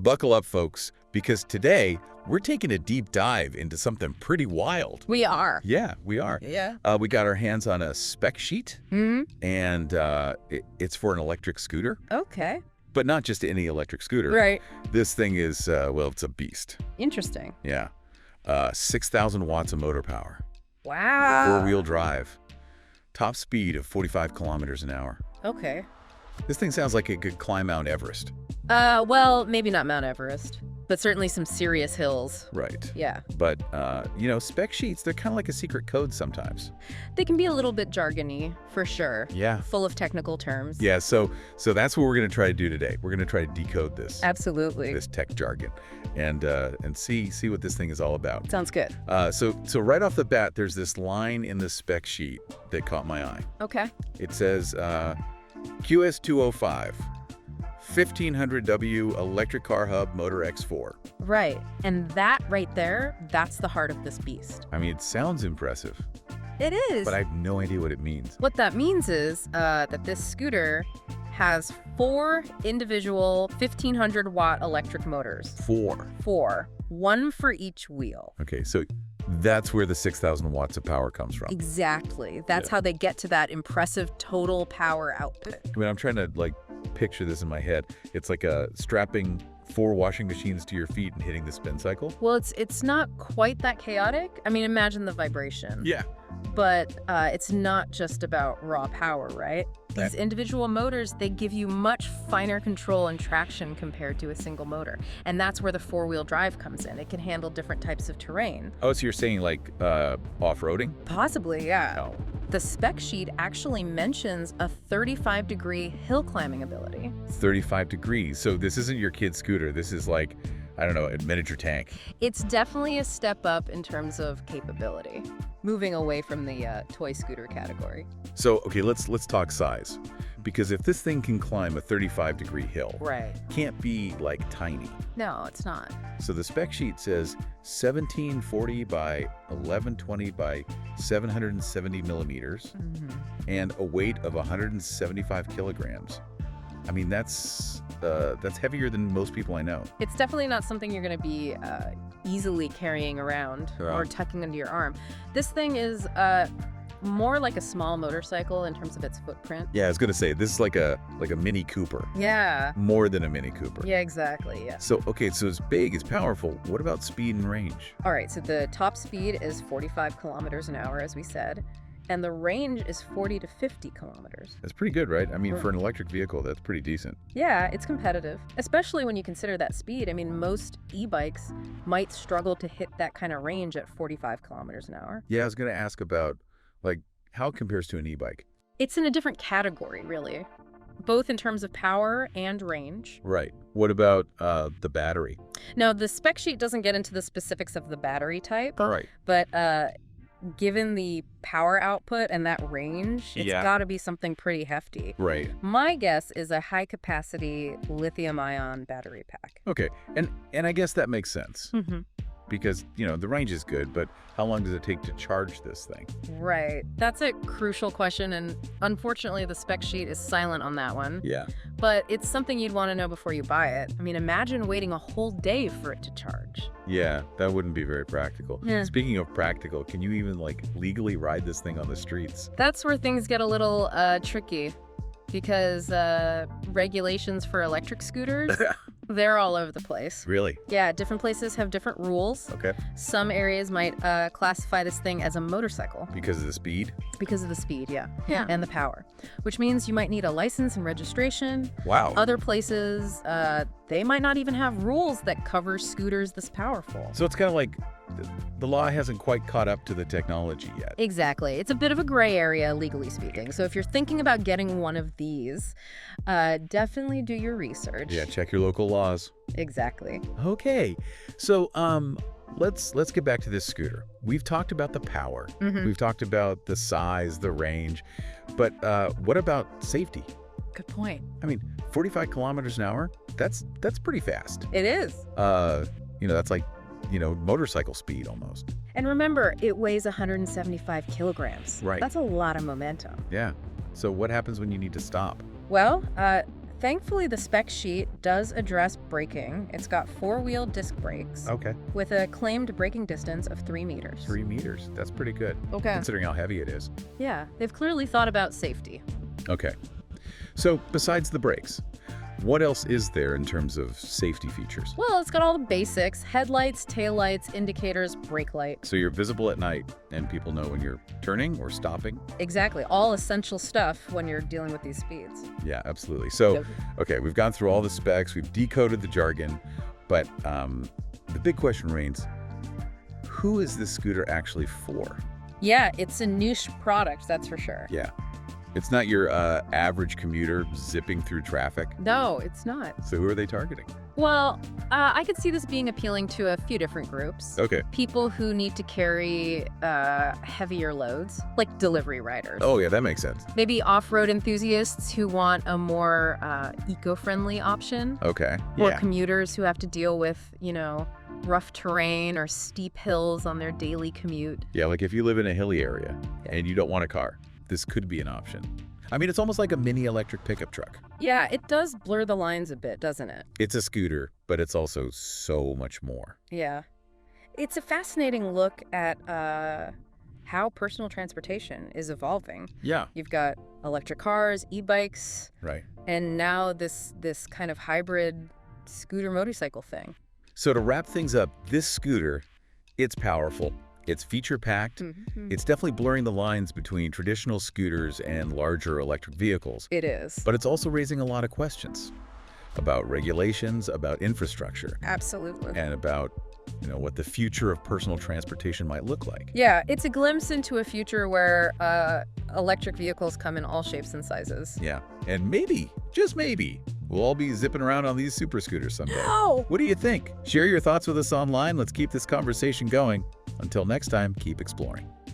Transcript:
Buckle up, folks, because today we're taking a deep dive into something pretty wild. We are. Yeah, we are. Yeah. We got our hands on a spec sheet, Hmm. and it's for an electric scooter, Okay. but not just any electric scooter. Right. This thing is, well, it's a beast. Interesting. Yeah. 6,000 watts of motor power, Wow. four-wheel drive, top speed of 45 kilometers an hour. Okay. This thing sounds like it could climb Mount Everest. Well, maybe not Mount Everest, but certainly some serious hills. Right. Yeah. But, spec sheets, they're kind of like a secret code sometimes. They can be a little bit jargony, for sure. Yeah. Full of technical terms. Yeah, so that's what we're going to try to do today. We're going to try to decode this. Absolutely. This tech jargon and see what this thing is all about. Sounds good. So right off the bat, there's this line in the spec sheet that caught my eye. Okay. It says QS205 1500W electric car hub motor X4. Right. And that right there, that's the heart of this beast. I mean, it sounds impressive, It is. but I have no idea what it means. What that means is that this scooter has 4 individual 1,500-watt electric motors. 4. 4. One for each wheel. Okay, so that's where the 6,000 watts of power comes from. Exactly. That's how they get to that impressive total power output. I mean, I'm trying to, picture this in my head. It's like strapping 4 washing machines to your feet and hitting the spin cycle. Well, it's not quite that chaotic. I mean, imagine the vibration. Yeah. But it's not just about raw power, right? These individual motors, they give you much finer control and traction compared to a single motor. And that's where the 4-wheel drive comes in. It can handle different types of terrain. Oh, so you're saying off-roading? Possibly, yeah. No. The spec sheet actually mentions a 35-degree hill climbing ability. 35 degrees. So this isn't your kid's scooter. This is like, I don't know, a miniature tank. It's definitely a step up in terms of capability, moving away from the toy scooter category. So, okay, let's talk size. Because if this thing can climb a 35-degree hill, Right. can't be, tiny. No, it's not. So the spec sheet says 1740 by 1120 by 770 millimeters and a weight of 175 kilograms. I mean, that's heavier than most people I know. It's definitely not something you're going to be easily carrying around or tucking under your arm. This thing is more like a small motorcycle in terms of its footprint. Yeah, I was gonna say this is like a Mini Cooper. Yeah. More than a Mini Cooper. Yeah, exactly. Yeah. So okay, so it's big, it's powerful. What about speed and range? All right. So the top speed is 45 kilometers an hour, as we said, and the range is 40 to 50 kilometers. That's pretty good, right? I mean, for an electric vehicle, that's pretty decent. Yeah, it's competitive, especially when you consider that speed. I mean, most e-bikes might struggle to hit that kind of range at 45 kilometers an hour. Yeah, I was gonna ask about how it compares to an e-bike. It's in a different category, really, both in terms of power and range. Right. What about the battery? Now, the spec sheet doesn't get into the specifics of the battery type, All right. but given the power output and that range, it's got to be something pretty hefty. Right. My guess is a high-capacity lithium-ion battery pack. Okay. And I guess that makes sense. Mm-hmm. Because, the range is good, but how long does it take to charge this thing? Right. That's a crucial question, and unfortunately, the spec sheet is silent on that one. Yeah. But it's something you'd want to know before you buy it. I mean, imagine waiting a whole day for it to charge. Yeah, that wouldn't be very practical. Yeah. Speaking of practical, can you even legally ride this thing on the streets? That's where things get a little tricky, because regulations for electric scooters, they're all over the place. Really? Yeah, different places have different rules. Okay. Some areas might classify this thing as a motorcycle. Because of the speed? Because of the speed, yeah. Yeah. And the power, which means you might need a license and registration. Wow. Other places, they might not even have rules that cover scooters this powerful. So it's kind of like the law hasn't quite caught up to the technology yet. Exactly. It's a bit of a gray area, legally speaking. So if you're thinking about getting one of these, definitely do your research. Yeah, check your local laws. Exactly. Okay. So let's get back to this scooter. We've talked about the power. Mm-hmm. We've talked about the size, the range. But what about safety? Good point. I mean, 45 kilometers an hour, that's pretty fast. It is. That's like motorcycle speed almost. And remember, it weighs 175 kilograms. Right. That's a lot of momentum. Yeah. So what happens when you need to stop? Well, Thankfully, the spec sheet does address braking. It's got four-wheel disc brakes Okay. with a claimed braking distance of 3 meters. 3 meters. That's pretty good. Okay. Considering how heavy it is. Yeah, they've clearly thought about safety. Okay. So besides the brakes, what else is there in terms of safety features? Well, it's got all the basics: headlights, taillights, indicators, brake light. So you're visible at night and people know when you're turning or stopping? Exactly. All essential stuff when you're dealing with these speeds. Yeah, absolutely. So, okay, we've gone through all the specs, we've decoded the jargon, but the big question remains, who is this scooter actually for? Yeah, it's a niche product, that's for sure. Yeah. It's not your average commuter zipping through traffic. No, it's not. So who are they targeting? Well, I could see this being appealing to a few different groups. Okay. People who need to carry heavier loads, like delivery riders. Oh, yeah, that makes sense. Maybe off-road enthusiasts who want a more eco-friendly option. Okay. Or Yeah. commuters who have to deal with, rough terrain or steep hills on their daily commute. Yeah, like if you live in a hilly area and you don't want a car, this could be an option. I mean, it's almost like a mini electric pickup truck. Yeah, it does blur the lines a bit, doesn't it? It's a scooter, but it's also so much more. Yeah. It's a fascinating look at how personal transportation is evolving. Yeah. You've got electric cars, e-bikes, Right. and now this kind of hybrid scooter motorcycle thing. So to wrap things up, this scooter, it's powerful. It's feature-packed. Mm-hmm. It's definitely blurring the lines between traditional scooters and larger electric vehicles. It is. But it's also raising a lot of questions about regulations, about infrastructure, Absolutely. and about, what the future of personal transportation might look like. Yeah, it's a glimpse into a future where electric vehicles come in all shapes and sizes. Yeah. And maybe, just maybe, we'll all be zipping around on these super scooters someday. No! What do you think? Share your thoughts with us online. Let's keep this conversation going. Until next time, keep exploring.